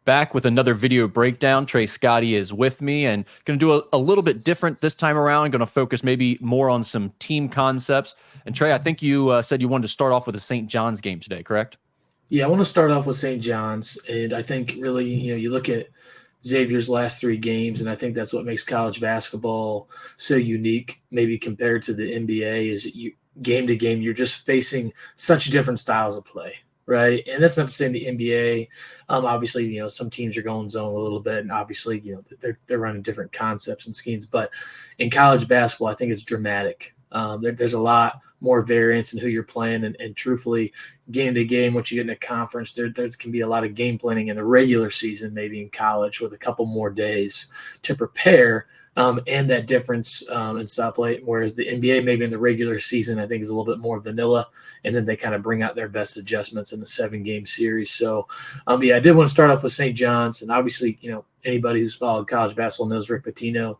back with another video breakdown. Trey Scotti is with me and going to do a little bit different this time around. Going to focus maybe more on some team concepts. And Trey, I think you said you wanted to start off with a St. John's game today, correct? Yeah, I want to start off with St. John's, and I think really, you look at Xavier's last three games, and I think that's what makes college basketball so unique, maybe compared to the NBA, is that game to game, you're just facing such different styles of play, right? And that's not to say in the NBA, obviously, some teams are going zone a little bit, and obviously, they're running different concepts and schemes, but in college basketball, I think it's dramatic. There's a lot more variance in who you're playing, and truthfully, game to game, once you get in a conference, there can be a lot of game planning in the regular season, maybe in college, with a couple more days to prepare, and that difference in style play. Whereas the NBA, maybe in the regular season, I think is a little bit more vanilla, and then they kind of bring out their best adjustments in the 7-game series. So, I did want to start off with St. John's, and obviously, anybody who's followed college basketball knows Rick Pitino.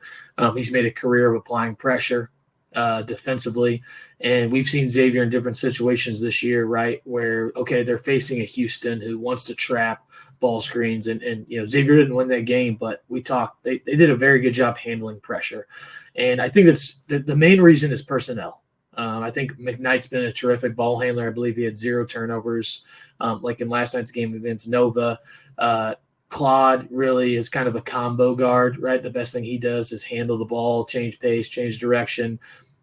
He's made a career of applying pressure defensively. And we've seen Xavier in different situations this year, right, where, okay, they're facing a Houston who wants to trap ball screens. And Xavier didn't win that game, but we talked. They did a very good job handling pressure. And I think that's the main reason is personnel. I think McKnight's been a terrific ball handler. I believe he had 0 turnovers, like in last night's game against Nova. Claude really is kind of a combo guard, right? The best thing he does is handle the ball, change pace, change direction.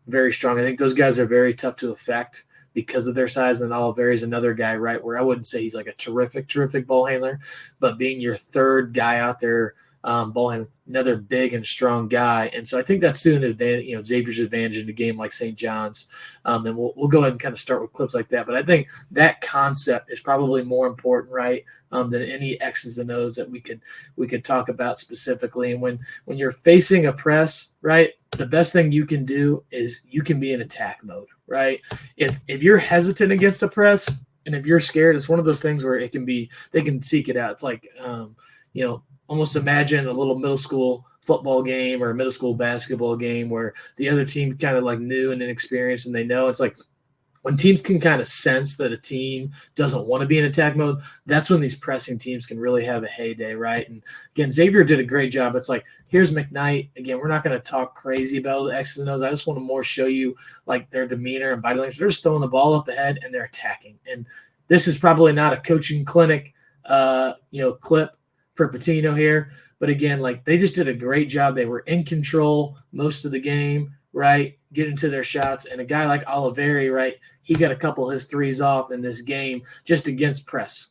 Very strong. I think those guys are very tough to affect because of their size. And Olivieri is another guy, right, where I wouldn't say he's like a terrific ball handler, but being your third guy out there, ball handler, another big and strong guy. And so I think that's to an advantage, Xavier's advantage in a game like St. John's. And we'll go ahead and kind of start with clips like that. But I think that concept is probably more important, right, than any X's and O's that we could talk about specifically. And when you're facing a press, right, the best thing you can do is you can be in attack mode, right? If you're hesitant against a press and if you're scared, it's one of those things where they can seek it out. It's like, almost imagine a little middle school football game or a middle school basketball game where the other team kind of like new and inexperienced, and they know it's like when teams can kind of sense that a team doesn't want to be in attack mode, that's when these pressing teams can really have a heyday, right? And again, Xavier did a great job. It's like, here's McKnight. Again, we're not going to talk crazy about the X's and O's. I just want to more show you like their demeanor and body language. They're just throwing the ball up ahead and they're attacking. And this is probably not a coaching clinic, clip for Pitino here. But again, like they just did a great job. They were in control most of the game, right? Getting to their shots. And a guy like Olivieri, right, he got a couple of his threes off in this game just against pressure.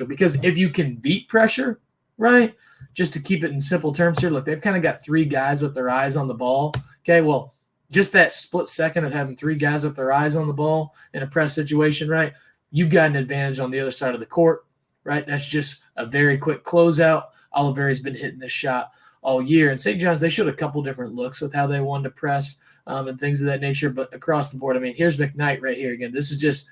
Because if you can beat pressure, right, just to keep it in simple terms here, look, they've kind of got 3 guys with their eyes on the ball. Okay, well, just that split second of having 3 guys with their eyes on the ball in a press situation, right, you've got an advantage on the other side of the court, right? That's just a very quick closeout. Olivieri's been hitting this shot all year. And St. John's, they showed a couple different looks with how they wanted to press and things of that nature. But across the board, here's McKnight right here. Again, this is just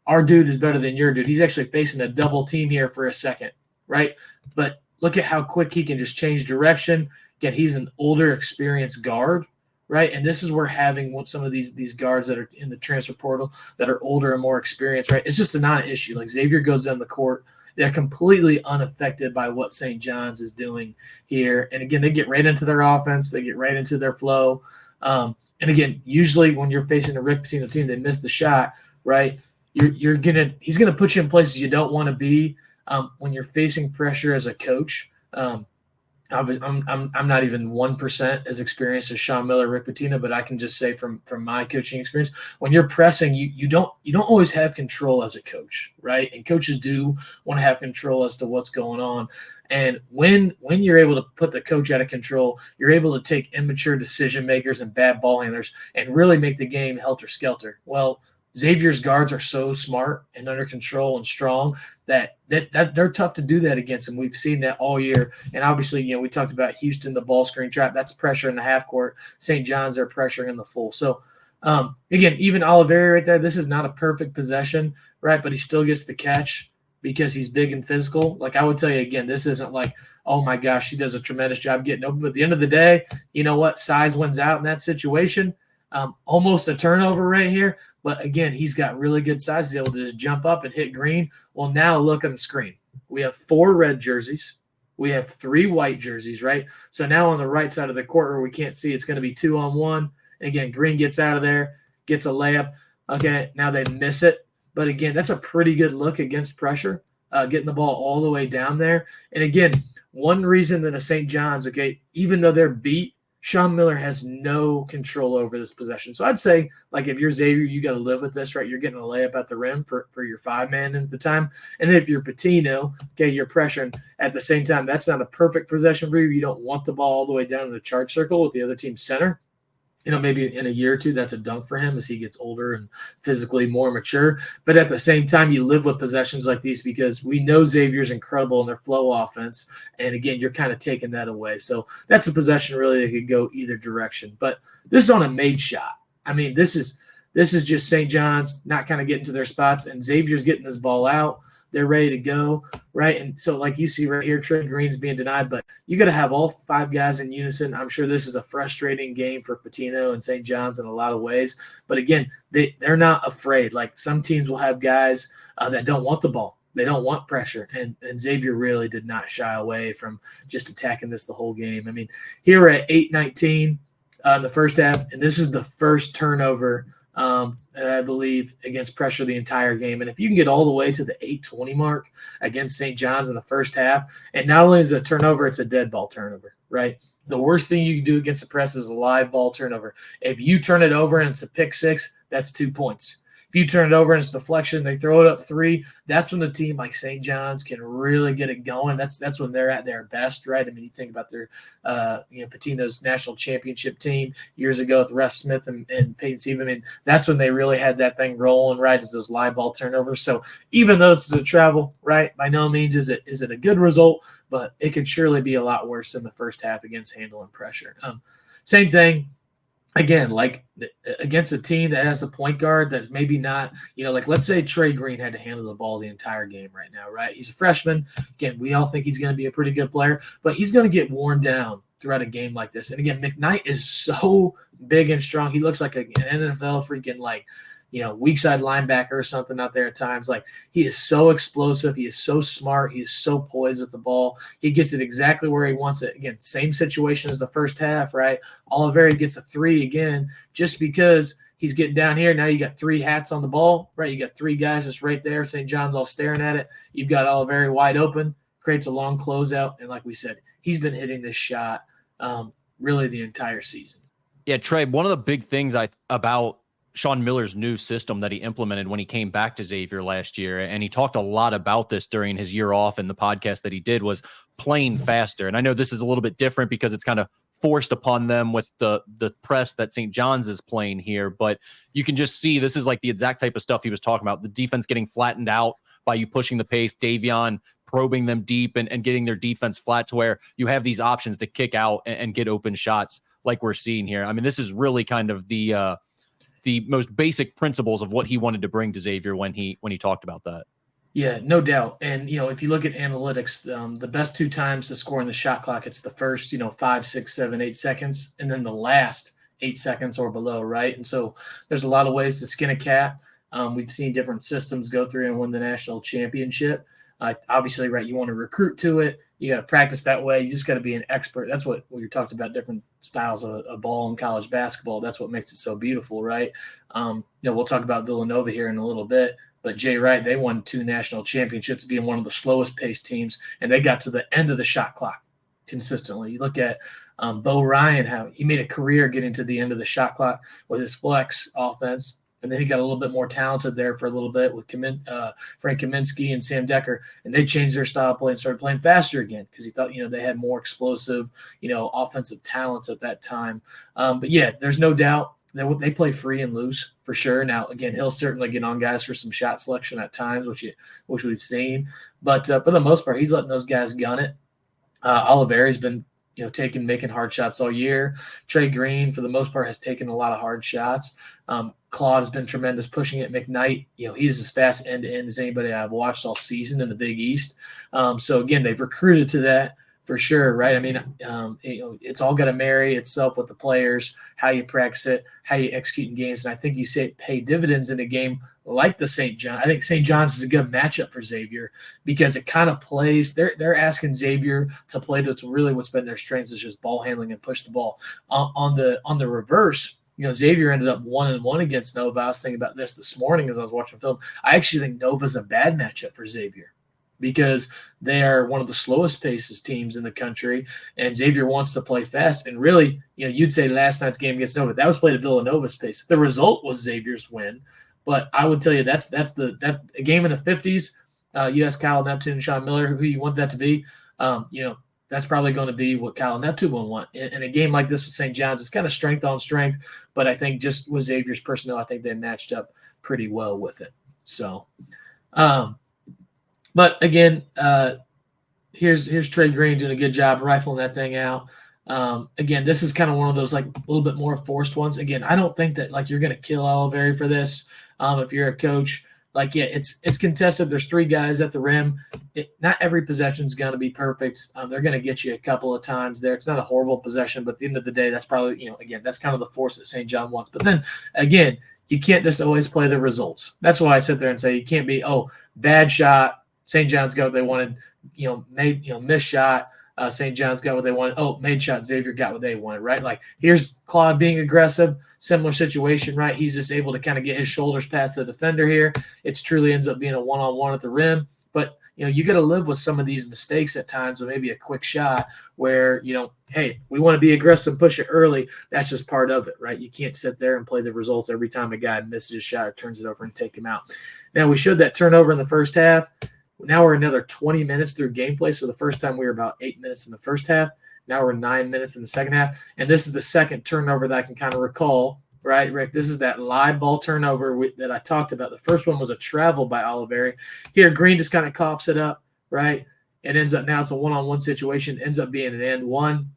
our dude is better than your dude. He's actually facing a double team here for a second, right? But look at how quick he can just change direction. Again, he's an older, experienced guard, right? And this is where having some of these guards that are in the transfer portal that are older and more experienced, right? It's just a non-issue. Like Xavier goes down the court. They're completely unaffected by what St. John's is doing here. And again, they get right into their offense. They get right into their flow. And again, usually when you're facing a Rick Pitino team, they miss the shot, right? He's gonna put you in places you don't want to be when you're facing pressure as a coach. I'm not even 1% as experienced as Sean Miller, Rick Pitino, but I can just say from my coaching experience, when you're pressing, you don't always have control as a coach, right? And coaches do want to have control as to what's going on. And when you're able to put the coach out of control, you're able to take immature decision makers and bad ball handlers and really make the game helter-skelter. Well, Xavier's guards are so smart and under control and strong that they're tough to do that against, and we've seen that all year. And obviously, we talked about Houston, the ball screen trap. That's pressure in the half court. St. John's, they're pressuring in the full. So, again, even Olivieri right there, this is not a perfect possession, right? But he still gets the catch because he's big and physical. Like I would tell you, again, this isn't like, oh, my gosh, he does a tremendous job getting open. But at the end of the day, you know what? Size wins out in that situation. Almost a turnover right here. But, again, he's got really good size. He's able to just jump up and hit green. Well, now look on the screen, we have 4 red jerseys. We have 3 white jerseys, right? So now on the right side of the court where we can't see, it's going to be 2-on-1. And again, Green gets out of there, gets a layup. Okay, now they miss it. But again, that's a pretty good look against pressure, getting the ball all the way down there. And again, one reason that the St. John's, okay, even though they're beat, Sean Miller has no control over this possession. So I'd say, like, if you're Xavier, you got to live with this, right? You're getting a layup at the rim for your 5-man at the time. And then if you're Patino, okay, you're pressuring at the same time. That's not a perfect possession for you. You don't want the ball all the way down in the charge circle with the other team's center. Maybe in a year or two, that's a dunk for him as he gets older and physically more mature. But at the same time, you live with possessions like these because we know Xavier's incredible in their flow offense. And again, you're kind of taking that away. So that's a possession really that could go either direction. But this is on a made shot. I mean, this is just St. John's not kind of getting to their spots, and Xavier's getting this ball out. They're ready to go, right? And so like you see right here, Trey Green's being denied, but you got to have all 5 guys in unison. I'm sure this is a frustrating game for Patino and St. John's in a lot of ways. But again, they're not afraid. Like some teams will have guys that don't want the ball. They don't want pressure. And Xavier really did not shy away from just attacking this the whole game. I mean, here we're at 8-19 in the first half, and this is the first turnover I believe, against pressure the entire game. And if you can get all the way to the 8:20 mark against St. John's in the first half, and not only is it a turnover, it's a dead ball turnover, right? The worst thing you can do against the press is a live ball turnover. If you turn it over and it's a pick 6, that's 2 points. If you turn it over and it's deflection, they throw it up 3. That's when a team like St. John's can really get it going. That's when they're at their best, right? I mean, you think about their, Patino's national championship team years ago with Russ Smith and Peyton Sieve. I mean, that's when they really had that thing rolling, right? Is those live ball turnovers. So even though this is a travel, right? By no means is it a good result, but it could surely be a lot worse in the first half against handling pressure. Same thing. Again, like against a team that has a point guard that maybe not, like let's say Trey Green had to handle the ball the entire game right now, right? He's a freshman. Again, we all think he's going to be a pretty good player, but he's going to get worn down throughout a game like this. And again, McKnight is so big and strong. He looks like an NFL freaking weak side linebacker or something out there at times. Like he is so explosive. He is so smart. He is so poised with the ball. He gets it exactly where he wants it. Again, same situation as the first half, right? Olivieri gets a 3 again, just because he's getting down here. Now you got 3 hats on the ball, right? You got 3 guys just right there. St. John's all staring at it. You've got Olivieri wide open, creates a long closeout. And like we said, he's been hitting this shot really the entire season. Yeah, Trey, one of the big things about Sean Miller's new system that he implemented when he came back to Xavier last year, and he talked a lot about this during his year off in the podcast that he did, was playing faster. And I know this is a little bit different because it's kind of forced upon them with the press that St. John's is playing here, but you can just see this is like the exact type of stuff he was talking about. The defense getting flattened out by you pushing the pace, Davion probing them deep and getting their defense flat to where you have these options to kick out and get open shots like we're seeing here. I mean, this is really kind of the most basic principles of what he wanted to bring to Xavier when he talked about that. Yeah, no doubt. And, if you look at analytics, the best 2 times to score in the shot clock, it's the first, 5, 6, 7, 8 seconds, and then the last 8 seconds or below, right? And so there's a lot of ways to skin a cat. We've seen different systems go through and win the national championship. Obviously, right, you want to recruit to it. You got to practice that way. You just got to be an expert. That's what we talked about, different styles of ball in college basketball. That's what makes it so beautiful, right? We'll talk about Villanova here in a little bit, but Jay Wright, they won 2 national championships being one of the slowest paced teams, and they got to the end of the shot clock consistently. You look at Bo Ryan, how he made a career getting to the end of the shot clock with his flex offense. And then he got a little bit more talented there for a little bit with Frank Kaminsky and Sam Decker. And they changed their style of play and started playing faster again because he thought, they had more explosive, offensive talents at that time. But, yeah, there's no doubt that they play free and loose for sure. Now, again, he'll certainly get on guys for some shot selection at times, which we've seen. But for the most part, he's letting those guys gun it. Olivieri's been making hard shots all year. Trey Green, for the most part, has taken a lot of hard shots. Claude has been tremendous pushing it. McKnight, he's as fast end-to-end as anybody I've watched all season in the Big East. So, again, they've recruited to that. For sure, right? I mean, it's all got to marry itself with the players, how you practice it, how you execute in games, and I think you say pay dividends in a game like the St. John. I think St. John's is a good matchup for Xavier because it kind of plays. They're asking Xavier to play to what's been their strengths, is just ball handling and push the ball. On the reverse, Xavier ended up 1-1 against Nova. I was thinking about this morning as I was watching film. I actually think Nova's a bad matchup for Xavier, because they are one of the slowest paces teams in the country, and Xavier wants to play fast. And really, you'd say last night's game against Nova, that was played at Villanova's pace. The result was Xavier's win, but I would tell you that's a game in the 50s. You ask Kyle Neptune and Sean Miller who you want that to be. That's probably going to be what Kyle Neptune will want. In a game like this with St. John's, it's kind of strength on strength, but I think just with Xavier's personnel, I think they matched up pretty well with it. So, but again, here's Trey Green doing a good job rifling that thing out. Again, this is kind of one of those like a little bit more forced ones. Again, I don't think that like you're going to kill Oliveri for this. If you're a coach, it's contested. There's 3 guys at the rim. Not every possession is going to be perfect. They're going to get you a couple of times there. It's not a horrible possession, but at the end of the day, that's probably, again, that's kind of the force that St. John wants. But then again, you can't just always play the results. That's why I sit there and say you can't be, bad shot. St. John's got what they wanted, missed shot. St. John's got what they wanted. Made shot. Xavier got what they wanted, right? Like, here's Claude being aggressive. Similar situation, right? He's just able to kind of get his shoulders past the defender here. It truly ends up being a one-on-one at the rim. But, you got to live with some of these mistakes at times with maybe a quick shot where, hey, we want to be aggressive and push it early. That's just part of it, right? You can't sit there and play the results every time a guy misses a shot or turns it over and take him out. Now, we showed that turnover in the first half. Now we're another 20 minutes through gameplay. So the first time we were about 8 minutes in the first half. Now we're 9 minutes in the second half. And this is the second turnover that I can kind of recall, right, Rick? This is that live ball turnover that I talked about. The first one was a travel by Oliveri. Here, Green just kind of coughs it up, right? It ends up now it's a one-on-one situation. Ends up being an end one.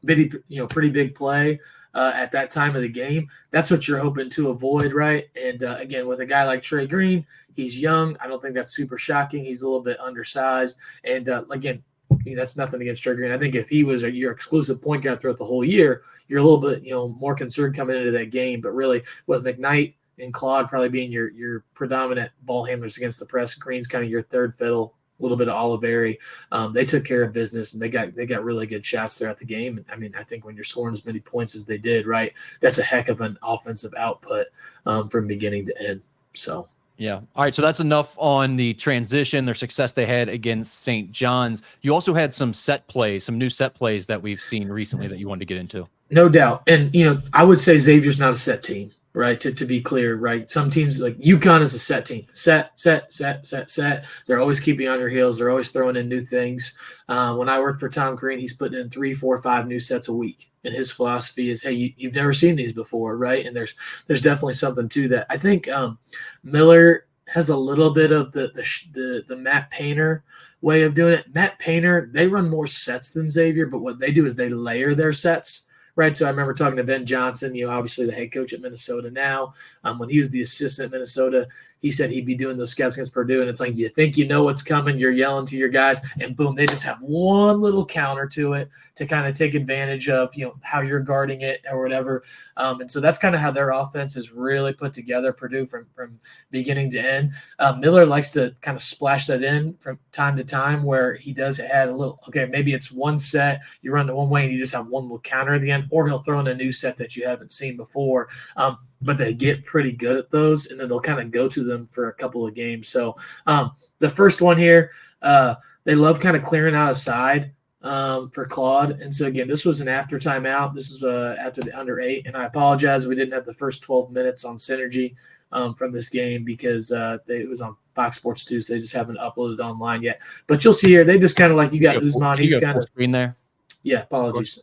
Pretty big play at that time of the game. That's what you're hoping to avoid, right? And, again, with a guy like Trey Green, he's young. I don't think that's super shocking. He's a little bit undersized. And, again, that's nothing against Trey Green. I think if he was your exclusive point guard throughout the whole year, you're a little bit, more concerned coming into that game. But really, with McKnight and Claude probably being your predominant ball handlers against the press, Green's kind of your third fiddle, a little bit of Oliveri. They took care of business, and they got really good shots throughout the game. And, I mean, I think when you're scoring as many points as they did, right, that's a heck of an offensive output from beginning to end. So. Yeah. All right. So that's enough on the transition, their success they had against St. John's. You also had some new set plays that we've seen recently that you wanted to get into. No doubt. And, I would say Xavier's not a set team, right? To be clear, right? Some teams like UConn is a set team. Set. They're always keeping on your heels. They're always throwing in new things. When I worked for Tom Green, he's putting in 3, 4, 5 new sets a week. And his philosophy is, hey, you've never seen these before, right? And there's definitely something to that. I think Miller has a little bit of the Matt Painter way of doing it. Matt Painter, they run more sets than Xavier, but what they do is they layer their sets, right? So I remember talking to Ben Johnson, obviously the head coach at Minnesota now. When he was the assistant at Minnesota, he said he'd be doing those scouts against Purdue, and it's like you think you know what's coming, you're yelling to your guys, and boom, they just have one little counter to it to kind of take advantage of how you're guarding it or whatever. And so that's kind of how their offense is really put together, Purdue, from beginning to end. Miller likes to kind of splash that in from time to time where he does add a little, okay, maybe it's one set, you run it one way and you just have one little counter at the end, or he'll throw in a new set that you haven't seen before. But they get pretty good at those, and then they'll kind of go to them for a couple of games. So the first one here, they love kind of clearing out a side for Claude. And so, again, this was an after timeout. This is after the under 8. And I apologize, we didn't have the first 12 minutes on Synergy from this game because it was on Fox Sports 2, so they just haven't uploaded online yet. But you'll see here, they just kind of like you got Usman. He's kind of screen there. Yeah, apologies.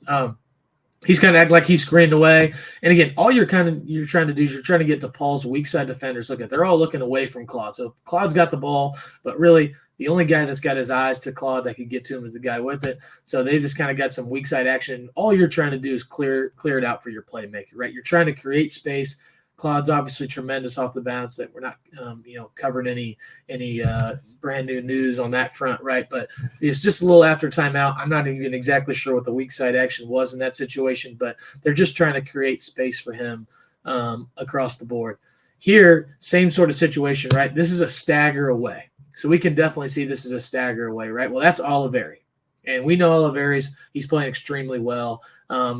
He's kind of acting like he's screened away. And again, all you're trying to do is you're trying to get DePaul's weak side defenders. Look at, they're all looking away from Claude. So Claude's got the ball, but really the only guy that's got his eyes to Claude that could get to him is the guy with it. So they've just kind of got some weak side action. All you're trying to do is clear it out for your playmaker, right? You're trying to create space, Claude's obviously tremendous off the bounce. That we're not, covering any brand new news on that front, right? But it's just a little after timeout. I'm not even exactly sure what the weak side action was in that situation, but they're just trying to create space for him across the board. Here, same sort of situation, right? This is a stagger away. So we can definitely see this is a stagger away, right? Well, that's Oliveri. And we know he's playing extremely well.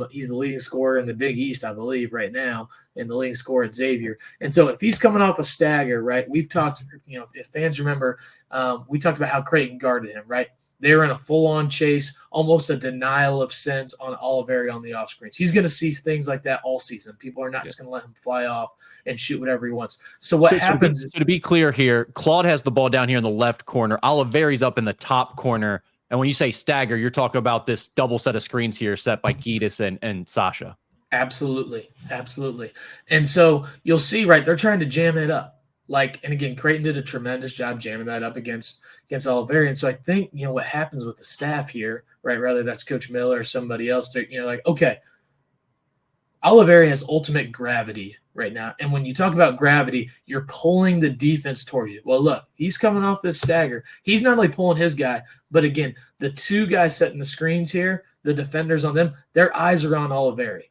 He's the leading scorer in the Big East, I believe, right now, and the leading scorer at Xavier. And so if he's coming off a stagger, right, we've talked, if fans remember, we talked about how Creighton guarded him, right? They were in a full-on chase, almost a denial of sense on Oliveri on the off-screens. He's going to see things like that all season. People are not just going to let him fly off and shoot whatever he wants. So what happens – So to be clear here, Claude has the ball down here in the left corner. Oliveri's up in the top corner. And when you say stagger, you're talking about this double set of screens here set by Giedis and Sasha. Absolutely. And so you'll see, right, they're trying to jam it up. And again, Creighton did a tremendous job jamming that up against Oliveri. And so I think, what happens with the staff here, right, whether that's Coach Miller or somebody else, okay, Oliveri has ultimate gravity right now. And when you talk about gravity, you're pulling the defense towards you. Well, look, he's coming off this stagger. He's not only pulling his guy, but again, the two guys setting the screens here, the defenders on them, their eyes are on Oliveri.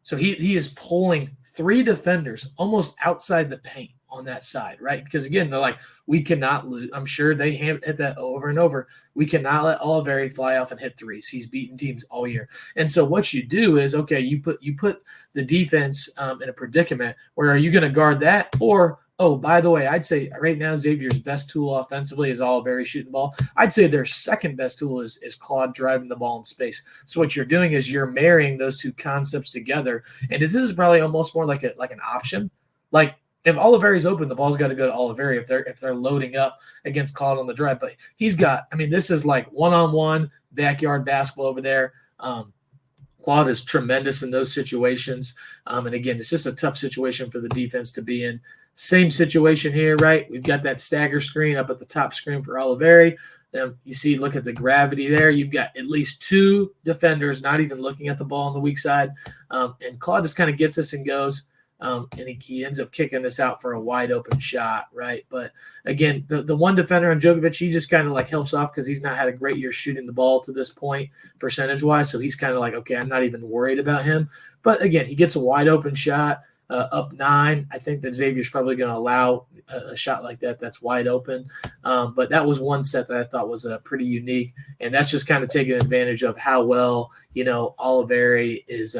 So he is pulling three defenders almost outside the paint on that side, right? Because again, they're like, we cannot lose. I'm sure they hit that over and over. We cannot let Oliveri fly off and hit threes. He's beaten teams all year. And so what you do is, okay, you put the defense in a predicament where are you going to guard that? Or, oh, by the way, I'd say right now Xavier's best tool offensively is Oliveri shooting the ball. I'd say their second best tool is Claude driving the ball in space. So what you're doing is you're marrying those two concepts together. And this is probably almost more like an option. Like, if Oliveri's open, the ball's got to go to Oliveri if they're loading up against Claude on the drive. But he's got – this is like one-on-one backyard basketball over there. Claude is tremendous in those situations. And, again, it's just a tough situation for the defense to be in. Same situation here, right? We've got that stagger screen up at the top screen for Oliveri. You see, look at the gravity there. You've got at least two defenders not even looking at the ball on the weak side. And Claude just kind of gets this and goes. And he ends up kicking this out for a wide open shot, right? But again, the one defender on Djokovic, he just kind of helps off because he's not had a great year shooting the ball to this point percentage-wise. So he's kind of okay, I'm not even worried about him. But again, he gets a wide open shot. Up 9. I think that Xavier's probably going to allow a shot like that that's wide open. But that was one set that I thought was pretty unique, and that's just kind of taking advantage of how well Oliveri is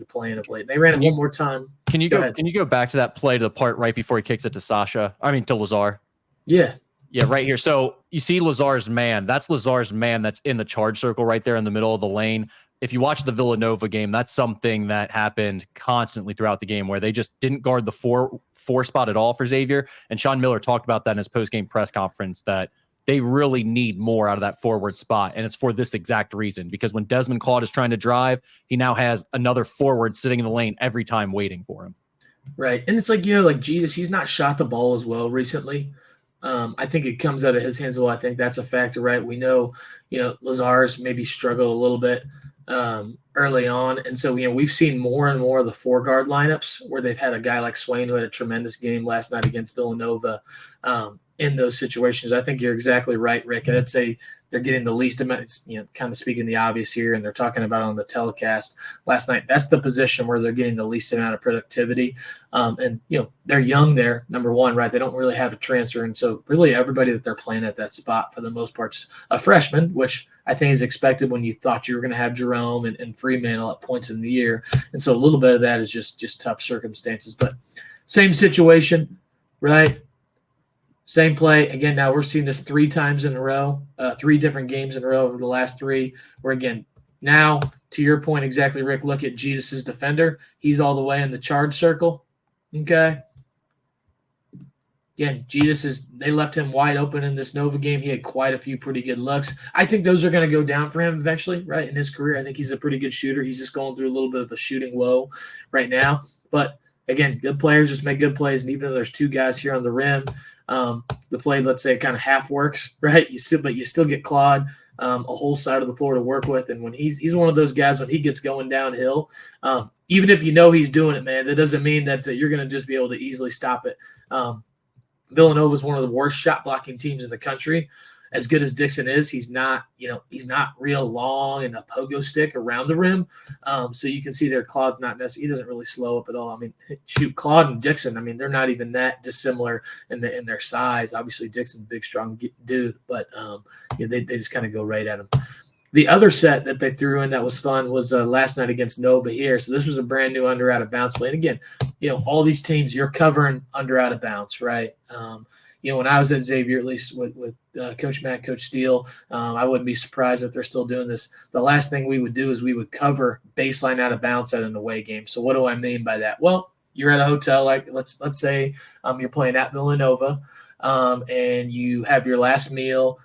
playing of late. They ran it one more time. Can you go back to that play to the part right before he kicks it to to Lazar? Yeah. Yeah, right here. So you see Lazar's man. That's Lazar's man that's in the charge circle right there in the middle of the lane. If you watch the Villanova game, that's something that happened constantly throughout the game where they just didn't guard the four spot at all for Xavier. And Sean Miller talked about that in his post-game press conference that they really need more out of that forward spot. And it's for this exact reason, because when Desmond Claude is trying to drive, he now has another forward sitting in the lane every time waiting for him. Right. And it's like Giedis, he's not shot the ball as well recently. I think it comes out of his hands. Well, I think that's a factor, right? We know, Lazar's maybe struggled a little bit early on. And so, we've seen more and more of the 4-guard lineups where they've had a guy like Swain who had a tremendous game last night against Villanova in those situations. I think you're exactly right, Rick. I'd say they're getting the least amount, kind of speaking the obvious here, and they're talking about it on the telecast last night. That's the position where they're getting the least amount of productivity. And, they're young there, number one, right? They don't really have a transfer. And so really everybody that they're playing at that spot for the most part's a freshman, which I think is expected when you thought you were going to have Jerome and Freemantle at points in the year. And so a little bit of that is just tough circumstances. But same situation, right? Same play. Again, now we're seeing this 3 times in a row, 3 different games in a row over the last 3, where, again, now to your point exactly, Rick, look at Giedis' defender. He's all the way in the charge circle, okay? Again, they left him wide open in this Nova game. He had quite a few pretty good looks. I think those are going to go down for him eventually, right, in his career. I think he's a pretty good shooter. He's just going through a little bit of a shooting woe right now. But, again, good players just make good plays, and even though there's 2 guys here on the rim, the play, let's say, kind of half works, right? But you still get Claude a whole side of the floor to work with. And when he's one of those guys, when he gets going downhill, even if you know he's doing it, man, that doesn't mean that you're going to just be able to easily stop it. Villanova is one of the worst shot blocking teams in the country. As good as Dixon is, he's not real long and a pogo stick around the rim. So you can see there, Claude not necessarily, he doesn't really slow up at all. I mean, shoot, Claude and Dixon, I mean, they're not even that dissimilar in their size. Obviously, Dixon's a big, strong dude, but they just kind of go right at him. The other set that they threw in that was fun was last night against Nova here. So this was a brand new under out of bounds play. And again, all these teams, you're covering under out of bounds, right? When I was at Xavier, at least with Coach Matt, Coach Steele, I wouldn't be surprised if they're still doing this. The last thing we would do is we would cover baseline out of bounds at an away game. So what do I mean by that? Well, you're at a hotel, like let's say you're playing at Villanova, and you have your last meal.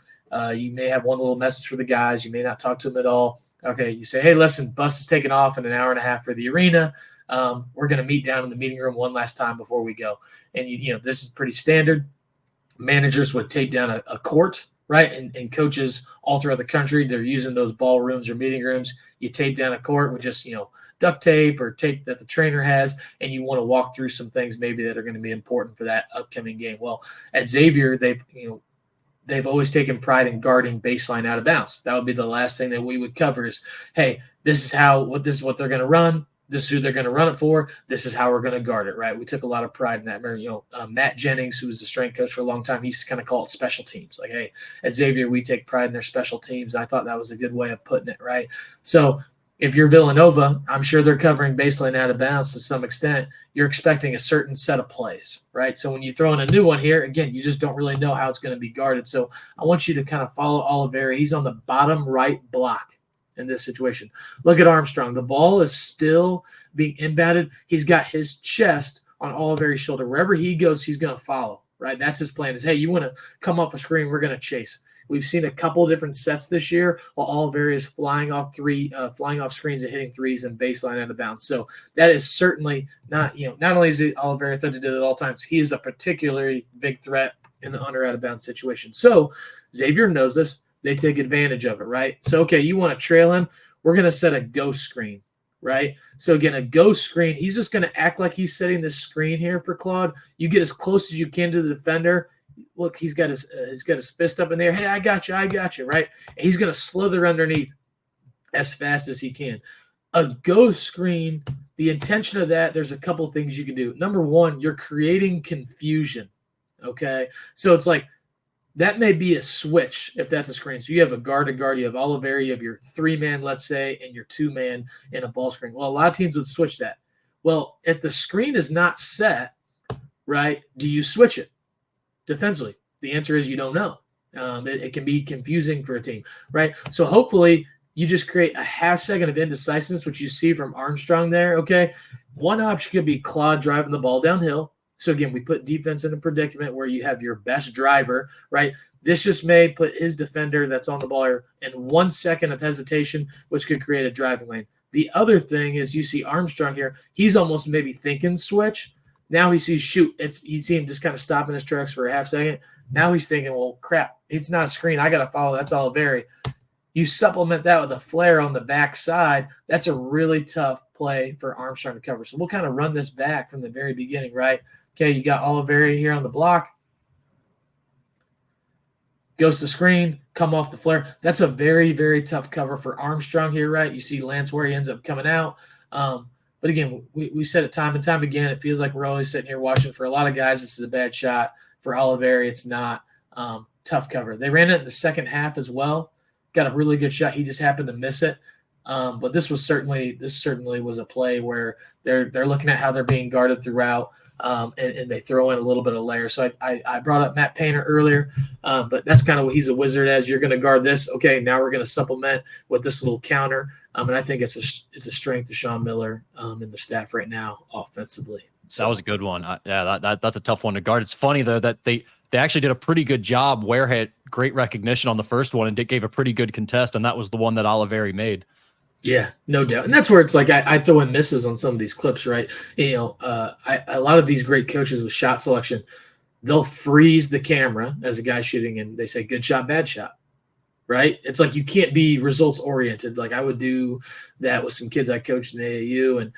You may have one little message for the guys. You may not talk to them at all. Okay, you say, hey, listen, bus is taking off in an hour and a half for the arena. We're going to meet down in the meeting room one last time before we go. And, this is pretty standard. Managers would tape down a court, right? And coaches all throughout the country, they're using those ballrooms or meeting rooms. You tape down a court with just, duct tape or tape that the trainer has, and you want to walk through some things maybe that are going to be important for that upcoming game. Well, at Xavier, they've always taken pride in guarding baseline out of bounds. That would be the last thing that we would cover is, hey, this is what they're going to run. This is who they're going to run it for. This is how we're going to guard it, right? We took a lot of pride in that. Matt Jennings, who was the strength coach for a long time, he used to kind of call it special teams. Like, hey, at Xavier, we take pride in their special teams. I thought that was a good way of putting it, right? So if you're Villanova, I'm sure they're covering baseline out of bounds to some extent. You're expecting a certain set of plays, right? So when you throw in a new one here, again, you just don't really know how it's going to be guarded. So I want you to kind of follow Oliveri. He's on the bottom right block in this situation. Look at Armstrong. The ball is still being inbounded. He's got his chest on Oliveri's shoulder. Wherever he goes, he's going to follow, right? That's his plan is, hey, you want to come off a screen, we're going to chase. We've seen a couple different sets this year while Oliveri is flying off screens and hitting threes and baseline out of bounds. So that is certainly not, not only is Oliveri threat to do it at all times, he is a particularly big threat in the under out of bounds situation. So Xavier knows this. They take advantage of it, right? So, okay, you want to trail him. We're going to set a ghost screen, right? So, again, a ghost screen, he's just going to act like he's setting this screen here for Claude. You get as close as you can to the defender. Look, he's got his fist up in there. Hey, I got you, right? And he's going to slither underneath as fast as he can. A ghost screen, the intention of that, there's a couple things you can do. Number one, you're creating confusion, okay? So, it's like, that may be a switch if that's a screen. So you have a guard to guard, you have Oliveri, you have your 3-man, let's say, and your 2-man in a ball screen. Well, a lot of teams would switch that. Well, if the screen is not set, right, do you switch it defensively? The answer is you don't know. It can be confusing for a team, right? So hopefully you just create a half second of indecisiveness, which you see from Armstrong there, okay? One option could be Claude driving the ball downhill. So, again, we put defense in a predicament where you have your best driver, right? This just may put his defender that's on the ball here in 1 second of hesitation, which could create a driving lane. The other thing is you see Armstrong here. He's almost maybe thinking switch. Now he sees shoot. You see him just kind of stopping his tracks for a half second. Now he's thinking, well, crap, it's not a screen. I got to follow. That's Oliveri. You supplement that with a flare on the back side. That's a really tough play for Armstrong to cover. So we'll kind of run this back from the very beginning, right? Okay, you got Oliveri here on the block. Goes to screen, come off the flare. That's a very, very tough cover for Armstrong here, right? You see Lance where he ends up coming out. But again, we've said it time and time again. It feels like we're always sitting here watching. For a lot of guys, this is a bad shot. For Oliveri, it's not. Tough cover. They ran it in the second half as well. Got a really good shot. He just happened to miss it. But this certainly was a play where they're looking at how they're being guarded throughout. And they throw in a little bit of layer. So I brought up Matt Painter earlier, but that's kind of what he's a wizard as. You're going to guard this. Okay, now we're going to supplement with this little counter. And I think it's a strength to Sean Miller and the staff right now offensively. So that was a good one. That's a tough one to guard. It's funny, though, that they actually did a pretty good job. Ware had great recognition on the first one and gave a pretty good contest, and that was the one that Oliveri made. Yeah, no doubt. And that's where it's like I throw in misses on some of these clips, right? A lot of these great coaches with shot selection, they'll freeze the camera as a guy shooting and they say, good shot, bad shot, right? It's like you can't be results oriented. Like I would do that with some kids I coached in AAU, and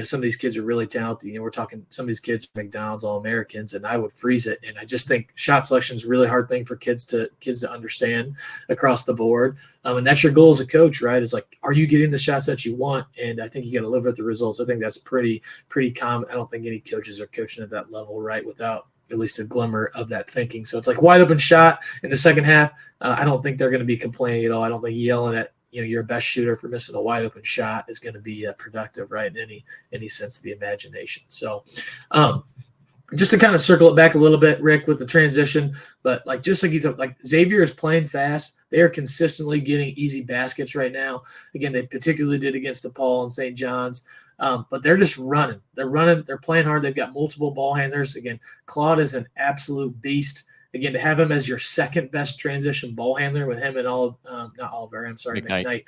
some of these kids are really talented. We're talking some of these kids are McDonald's All-Americans, and I would freeze it. And I just think shot selection is a really hard thing for kids to understand across the board. And that's your goal as a coach, right? It's like, are you getting the shots that you want? And I think you got to live with the results. I think that's pretty common. I don't think any coaches are coaching at that level, right, without at least a glimmer of that thinking. So it's like wide open shot in the second half. I don't think they're going to be complaining at all. I don't think yelling at your best shooter for missing a wide open shot is going to be productive, right, in any sense of the imagination. So just to kind of circle it back a little bit, Rick, with the transition, but just like you said, like Xavier is playing fast. They are consistently getting easy baskets right now. Again, they particularly did against DePaul and St. John's. But they're just running. They're running. They're playing hard. They've got multiple ball handlers. Again, Claude is an absolute beast. Again, to have him as your second best transition ball handler with him and McKnight.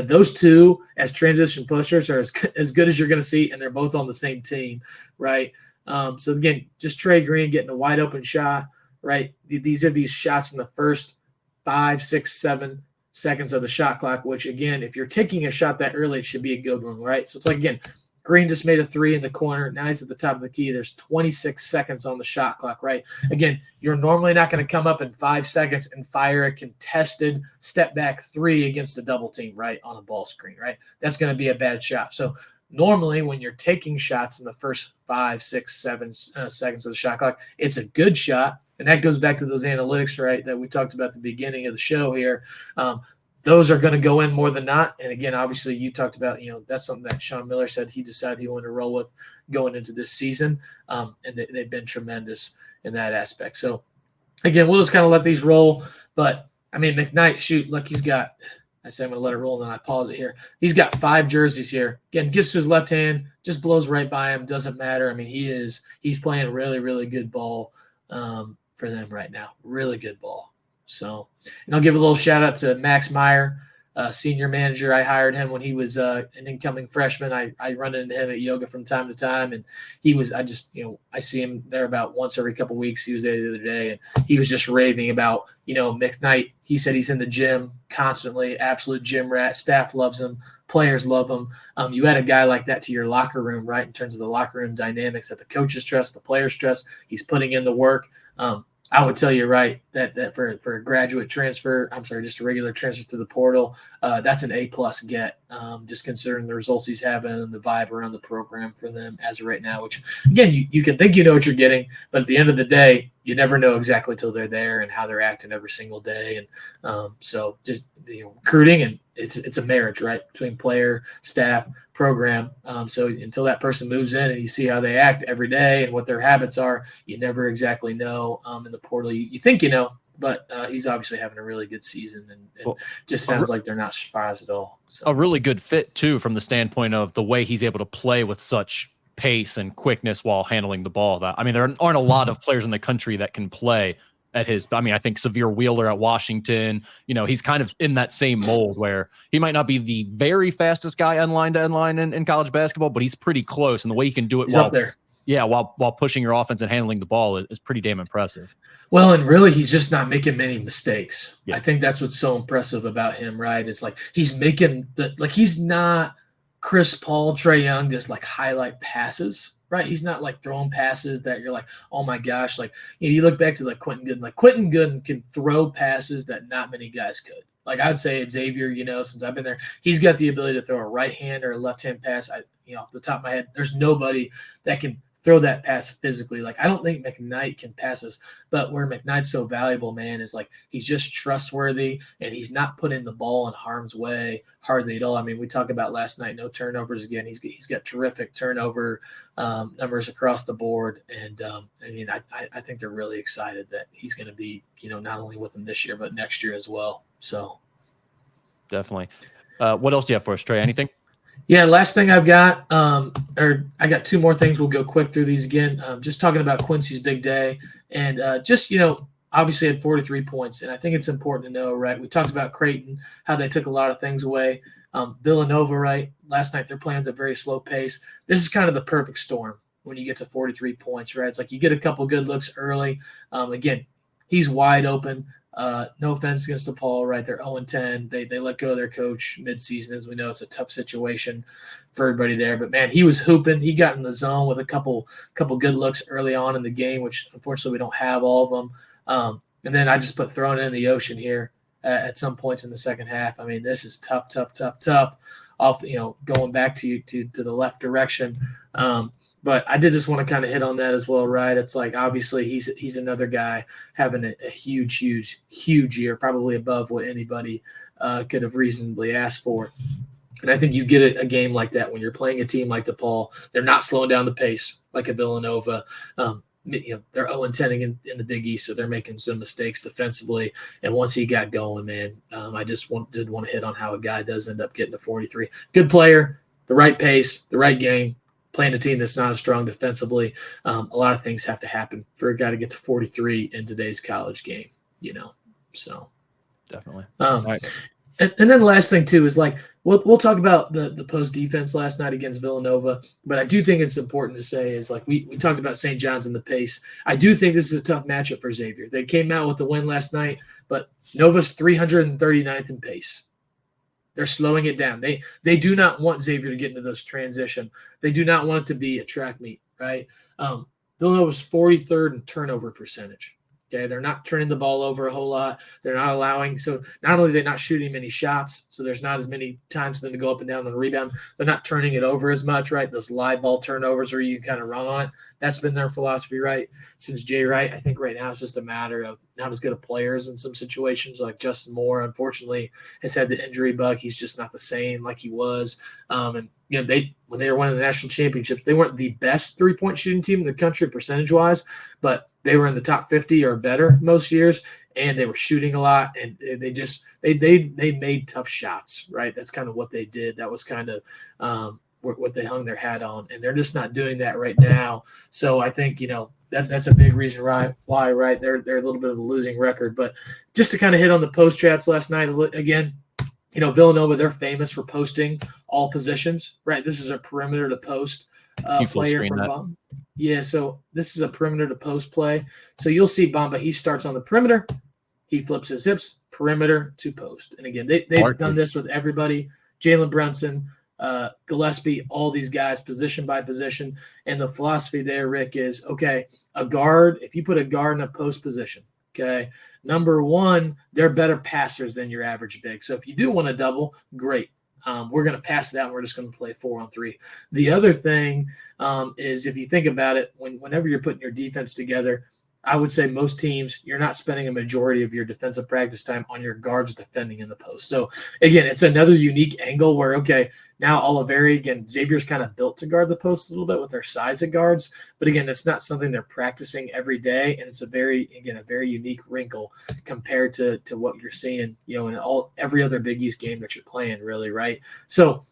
Those two as transition pushers are as good as you're going to see, and they're both on the same team, right? So again, just Trey Green getting a wide open shot, right? These are these shots in the first 5, 6, 7 seconds of the shot clock, which again, if you're taking a shot that early, it should be a good one, right? So it's like, again, Green just made a 3 in the corner. Now he's at the top of the key. There's 26 seconds on the shot clock, right? Again, you're normally not going to come up in 5 seconds and fire a contested step back 3 against a double team, right, on a ball screen, right? That's going to be a bad shot. So normally when you're taking shots in the first 5, 6, 7 seconds of the shot clock, it's a good shot. And that goes back to those analytics, right, that we talked about at the beginning of the show here. Those are going to go in more than not. And again, obviously you talked about, that's something that Sean Miller said he decided he wanted to roll with going into this season. And they've been tremendous in that aspect. So again, we'll just kind of let these roll. But I mean, McKnight, shoot, look, he's got, I said I'm going to let it roll, and then I pause it here. He's got 5 jerseys here. Again, gets to his left hand, just blows right by him. Doesn't matter. I mean, he's playing really, really good ball for them right now. Really good ball. So, and I'll give a little shout out to Max Meyer, senior manager. I hired him when he was an incoming freshman. I run into him at yoga from time to time, and I see him there about once every couple of weeks. He was there the other day, and he was just raving about, McKnight. He said he's in the gym constantly, absolute gym rat. Staff loves him. Players love him. You add a guy like that to your locker room, right, in terms of the locker room dynamics that the coaches trust, the players trust. He's putting in the work. I would tell you, right, that for a graduate transfer, just a regular transfer through the portal, that's an A+ get, just considering the results he's having and the vibe around the program for them as of right now, which, again, you can think you know what you're getting, but at the end of the day, you never know exactly till they're there and how they're acting every single day. And so just recruiting, and it's a marriage, right, between player, staff, program. So until that person moves in and you see how they act every day and what their habits are, you never exactly know. In the portal, you think but he's obviously having a really good season, and just sounds like they're not surprised at all. So. A really good fit too, from the standpoint of the way he's able to play with such pace and quickness while handling the ball. There aren't a lot of players in the country that can play at his. I think Xavier Wheeler at Washington, he's kind of in that same mold where he might not be the very fastest guy end line to end line in college basketball, but he's pretty close. And the way he can do it up there. Yeah, while pushing your offense and handling the ball is pretty damn impressive. Well, and really, he's just not making many mistakes. Yeah. I think that's what's so impressive about him, right? It's like he's making he's not Chris Paul, Trae Young, just highlight passes. Right, he's not throwing passes that you're like, oh my gosh, you look back to Quentin Gooden. Quentin Gooden can throw passes that not many guys could. I'd say Xavier, since I've been there, he's got the ability to throw a right hand or a left hand pass. Off the top of my head, there's nobody that can throw that pass physically. I don't think McKnight can pass us, but where McKnight's so valuable, man, is he's just trustworthy, and he's not putting the ball in harm's way hardly at all. We talked about last night, no turnovers again. He's got terrific turnover numbers across the board, and I think they're really excited that he's going to be, not only with them this year but next year as well. So definitely. What else do you have for us, Trey? Anything? Yeah, last thing I've got, I got 2 more things. We'll go quick through these again. Just talking about Quincy's big day, and obviously had 43 points, and I think it's important to know, right? We talked about Creighton, how they took a lot of things away. Villanova, right? Last night they're playing at a very slow pace. This is kind of the perfect storm when you get to 43 points, right? It's you get a couple good looks early. Again, he's wide open. No offense against DePaul, right? They're 0-10. They let go of their coach midseason. As we know, it's a tough situation for everybody there. But, man, he was hooping. He got in the zone with a couple good looks early on in the game, which unfortunately we don't have all of them. And then I just put throwing it in the ocean here at some points in the second half. I mean, this is tough off, going back to the left direction. But I did just want to kind of hit on that as well, right? It's like obviously he's another guy having a huge year, probably above what anybody could have reasonably asked for. And I think you get a game like that when you're playing a team like DePaul. They're not slowing down the pace like a Villanova. They're 0-10 in the Big East, so they're making some mistakes defensively. And once he got going, man, I just did want to hit on how a guy does end up getting to 43. Good player, the right pace, the right game. Playing a team that's not as strong defensively, a lot of things have to happen for a guy to get to 43 in today's college game, So definitely. Right. And then the last thing too is like we'll talk about the post defense last night against Villanova, but I do think it's important to say is like we talked about St. John's and the pace. I do think this is a tough matchup for Xavier. They came out with the win last night, but Nova's 339th in pace. They're slowing it down. They do not want Xavier to get into those transition. They do not want it to be a track meet, right? Villanova's 43rd in turnover percentage. Okay, they're not turning the ball over a whole lot. They're not allowing – so not only are they not shooting many shots, so there's not as many times for them to go up and down on the rebound, they're not turning it over as much, right? Those live ball turnovers where you kind of run on it, that's been their philosophy, right, since Jay Wright. I think right now it's just a matter of not as good of players in some situations. Like Justin Moore, unfortunately, has had the injury bug. He's just not the same like he was. And when they were winning the national championships, they weren't the best three-point shooting team in the country percentage-wise, but they were in the top 50 or better most years, and they were shooting a lot, and they made tough shots, right? That's kind of what they did. That was kind of what they hung their hat on, and they're just not doing that right now. So I think that's a big reason why, right? They're a little bit of a losing record. But just to kind of hit on the post traps last night again. Villanova, they're famous for posting all positions, right? This is a perimeter to post player from Bamba. Yeah, so this is a perimeter to post play. So you'll see Bamba, he starts on the perimeter, he flips his hips, perimeter to post. And again, they've done this with everybody, Jalen Brunson, Gillespie, all these guys, position by position. And the philosophy there, Rick, is, okay, a guard, if you put a guard in a post position, okay, number one, they're better passers than your average big. So if you do want to double, great. We're going to pass it out, and we're just going to play 4-on-3. The other thing is, if you think about it, whenever you're putting your defense together, I would say most teams, you're not spending a majority of your defensive practice time on your guards defending in the post. So, again, it's another unique angle where, okay, now Oliveri, again, Xavier's kind of built to guard the post a little bit with their size of guards. But, again, it's not something they're practicing every day, and it's a very unique wrinkle compared to what you're seeing, in every other Big East game that you're playing, really, right? So,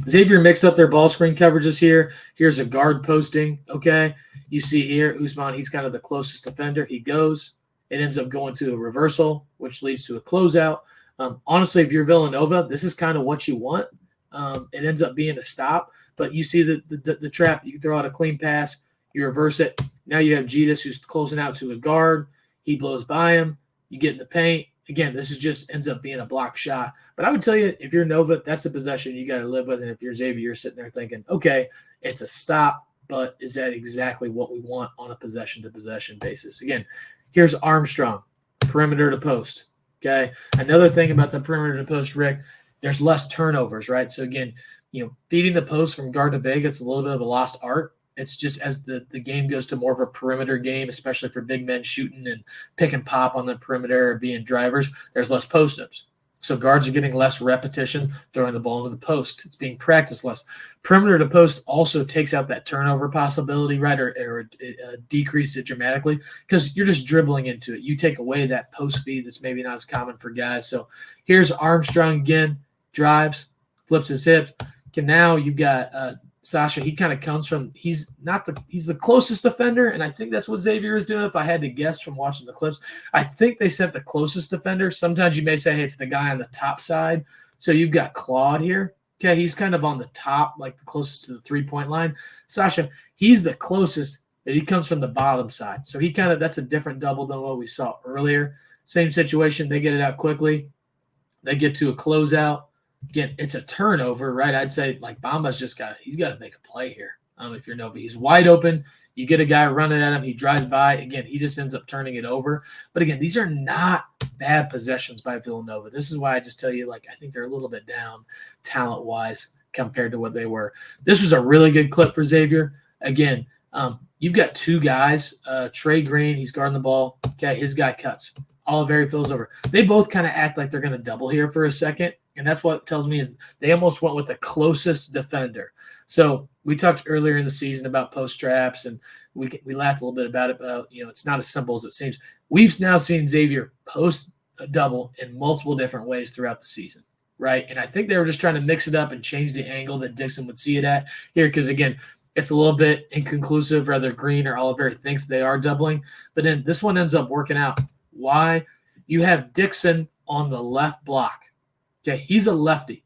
Xavier mixed up their ball screen coverages here. Here's a guard posting, okay? You see here, Usman, he's kind of the closest defender. He goes. It ends up going to a reversal, which leads to a closeout. Honestly, if you're Villanova, this is kind of what you want. It ends up being a stop. But you see the trap. You can throw out a clean pass. You reverse it. Now you have Gitas who's closing out to a guard. He blows by him. You get in the paint. Again, this is just ends up being a block shot. But I would tell you, if you're Nova, that's a possession you got to live with. And if you're Xavier, you're sitting there thinking, okay, it's a stop, but is that exactly what we want on a possession-to-possession basis? Again, here's Armstrong, perimeter to post, okay? Another thing about the perimeter to post, Rick, there's less turnovers, right? So, again, feeding the post from guard to big, it's a little bit of a lost art. It's just as the game goes to more of a perimeter game, especially for big men shooting and pick and pop on the perimeter or being drivers, there's less post-ups. So guards are getting less repetition throwing the ball into the post. It's being practiced less. Perimeter to post also takes out that turnover possibility, right, or decreases it dramatically because you're just dribbling into it. You take away that post feed that's maybe not as common for guys. So here's Armstrong again, drives, flips his hip. Now you've got Sasha. He kind of comes from he's the closest defender, and I think that's what Xavier is doing. If I had to guess from watching the clips, I think they sent the closest defender. Sometimes you may say, hey, it's the guy on the top side. So you've got Claude here. Okay, he's kind of on the top, like the closest to the 3-point line. Sasha, he's the closest, but he comes from the bottom side. So he that's a different double than what we saw earlier. Same situation. They get it out quickly. They get to a closeout. Again, it's a turnover, right? I'd say like Bamba's he's got to make a play here. If you're Nova, he's wide open. You get a guy running at him. He drives by. Again, he just ends up turning it over. But again, these are not bad possessions by Villanova. This is why I just tell you, like, I think they're a little bit down talent-wise compared to what they were. This was a really good clip for Xavier. Again, you've got two guys. Trey Green, he's guarding the ball. Okay, his guy cuts. Oliveri fills over. They both kind of act like they're going to double here for a second. And that's what tells me is they almost went with the closest defender. So we talked earlier in the season about post traps, and we laughed a little bit about it. But, it's not as simple as it seems. We've now seen Xavier post a double in multiple different ways throughout the season, right? And I think they were just trying to mix it up and change the angle that Dixon would see it at here because, again, it's a little bit inconclusive. Rather Green or Oliveri thinks they are doubling. But then this one ends up working out. Why? You have Dixon on the left block. Okay, he's a lefty.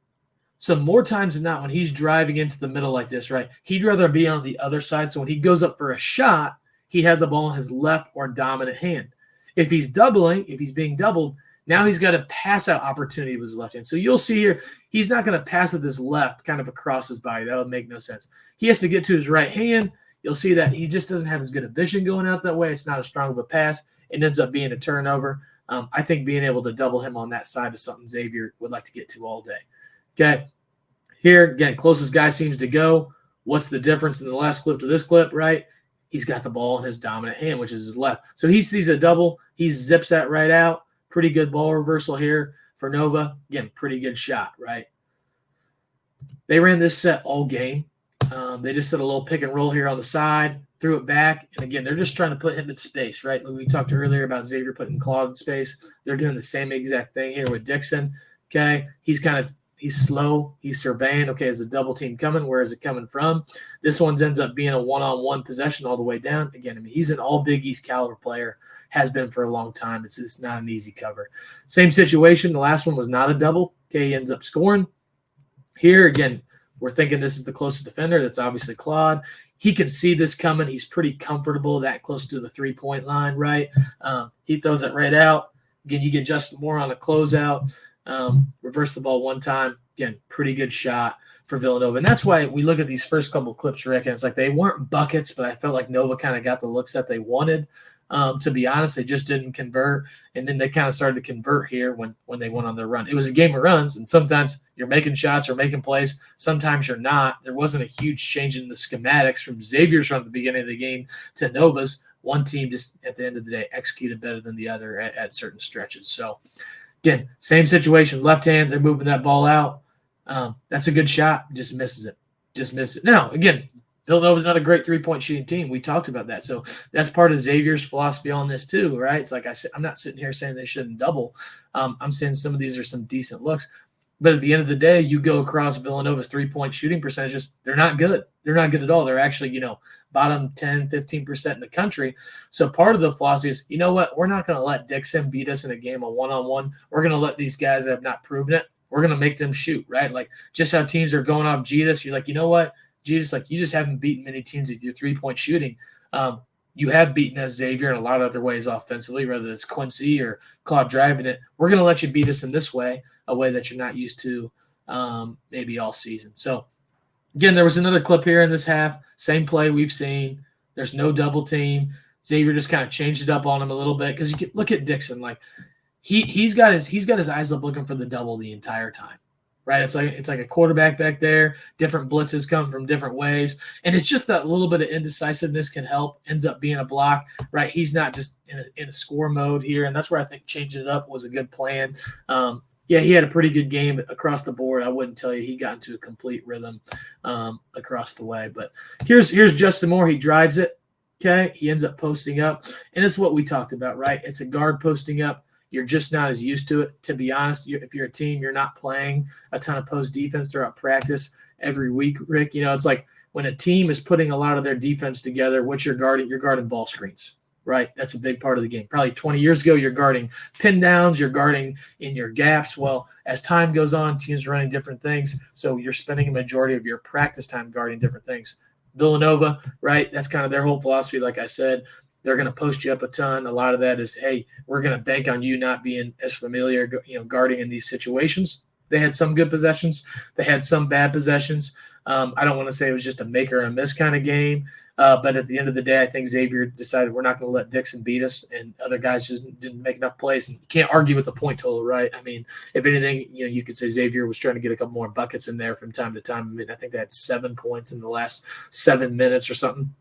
So more times than not, when he's driving into the middle like this, right, he'd rather be on the other side. So when he goes up for a shot, he had the ball in his left or dominant hand. If he's being doubled, now he's got a pass out opportunity with his left hand. So you'll see here, he's not going to pass with his left kind of across his body. That would make no sense. He has to get to his right hand. You'll see that he just doesn't have as good a vision going out that way. It's not as strong of a pass. It ends up being a turnover. I think being able to double him on that side is something Xavier would like to get to all day. Okay. Here, again, closest guy seems to go. What's the difference in the last clip to this clip, right? He's got the ball in his dominant hand, which is his left. So he sees a double. He zips that right out. Pretty good ball reversal here for Nova. Again, pretty good shot, right? They ran this set all game. They just set a little pick and roll here on the side, threw it back. And again, they're just trying to put him in space, right? Like we talked earlier about Xavier putting Claude in space. They're doing the same exact thing here with Dixon. Okay. He's slow. He's surveying. Okay. Is the double team coming? Where is it coming from? This one ends up being a one-on-one possession all the way down. Again, I mean, he's an all Big East caliber player, has been for a long time. It's not an easy cover. Same situation. The last one was not a double. Okay. He ends up scoring. Here, again, we're thinking this is the closest defender. That's obviously Claude. He can see this coming. He's pretty comfortable that close to the three-point line, right? He throws it right out. Again, you get Justin Moore on a closeout. Reverse the ball one time. Again, pretty good shot for Villanova. And that's why we look at these first couple clips, Rick, and it's like they weren't buckets, but I felt like Nova kind of got the looks that they wanted. To be honest, they just didn't convert. And then they kind of started to convert here when they went on their run. It was a game of runs, and sometimes you're making shots or making plays. Sometimes you're not. There wasn't a huge change in the schematics from Xavier's run at the beginning of the game to Nova's. One team just, at the end of the day, executed better than the other at certain stretches. So, again, same situation. Left hand, they're moving that ball out. That's a good shot. Just misses it. Now, again, Villanova's not a great three-point shooting team. We talked about that. So that's part of Xavier's philosophy on this too, right? It's like I said, I'm not sitting here saying they shouldn't double. I'm saying some of these are some decent looks. But at the end of the day, you go across Villanova's three-point shooting percentages, they're not good. They're not good at all. They're actually, bottom 10, 15% in the country. So part of the philosophy is, you know what? We're not going to let Dixon beat us in a game of one-on-one. We're going to let these guys that have not proven it. We're going to make them shoot, right? Like just how teams are going off Jesus, you're like, you know what? Jesus, like you just haven't beaten many teams with your three-point shooting. You have beaten us, Xavier, in a lot of other ways offensively, whether it's Quincy or Claude driving it. We're going to let you beat us in this way, a way that you're not used to maybe all season. So, again, there was another clip here in this half. Same play we've seen. There's no double team. Xavier just kind of changed it up on him a little bit because you can look at Dixon. Like he's got his eyes up looking for the double the entire time. Right, it's like a quarterback back there. Different blitzes come from different ways, and it's just that little bit of indecisiveness can help. Ends up being a block, right? He's not just in a score mode here, and that's where I think changing it up was a good plan. He had a pretty good game across the board. I wouldn't tell you he got into a complete rhythm across the way, but here's Justin Moore. He drives it. Okay, he ends up posting up, and it's what we talked about, right? It's a guard posting up. You're just not as used to it. To be honest, if you're a team, you're not playing a ton of post defense throughout practice every week, Rick. It's like when a team is putting a lot of their defense together, what you're guarding ball screens, right? That's a big part of the game. Probably 20 years ago, you're guarding pin downs, you're guarding in your gaps. Well, as time goes on, teams are running different things. So you're spending a majority of your practice time guarding different things. Villanova, right? That's kind of their whole philosophy, like I said. They're going to post you up a ton. A lot of that is, hey, we're going to bank on you not being as familiar, guarding in these situations. They had some good possessions. They had some bad possessions. I don't want to say it was just a make or a miss kind of game. But at the end of the day, I think Xavier decided we're not going to let Dixon beat us, and other guys just didn't make enough plays. And you can't argue with the point total, right? I mean, if anything, you could say Xavier was trying to get a couple more buckets in there from time to time. I mean, I think they had 7 points in the last 7 minutes or something.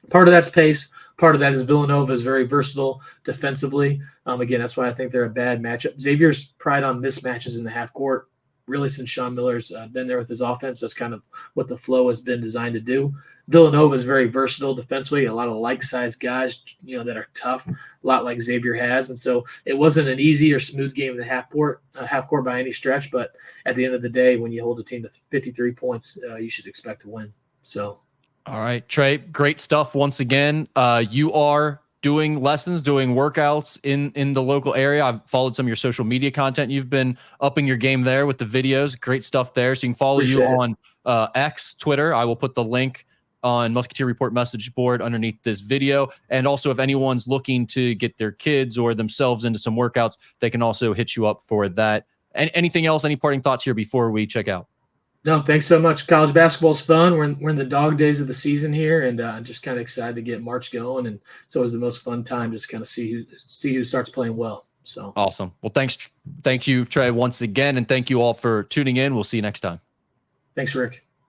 Part of that's pace. Part of that is Villanova is very versatile defensively. Again, that's why I think they're a bad matchup. Xavier's pride on mismatches in the half court, really since Sean Miller's been there with his offense. That's kind of what the flow has been designed to do. Villanova is very versatile defensively, a lot of like-sized guys, that are tough, a lot like Xavier has. And so it wasn't an easy or smooth game in the half court by any stretch. But at the end of the day, when you hold a team to 53 points, you should expect to win. So. All right, Trey, great stuff once again. You are doing lessons, doing workouts in the local area. I've followed some of your social media content. You've been upping your game there with the videos. Great stuff there. So you can follow you on X, Twitter. I will put the link on Musketeer Report message board underneath this video. And also, if anyone's looking to get their kids or themselves into some workouts, they can also hit you up for that. And anything else, any parting thoughts here before we check out? No, thanks so much. College basketball's fun. We're in the dog days of the season here, and I'm just kind of excited to get March going. And it's always the most fun time, just kind of see who starts playing well. So awesome. Well, thank you, Trey, once again, and thank you all for tuning in. We'll see you next time. Thanks, Rick.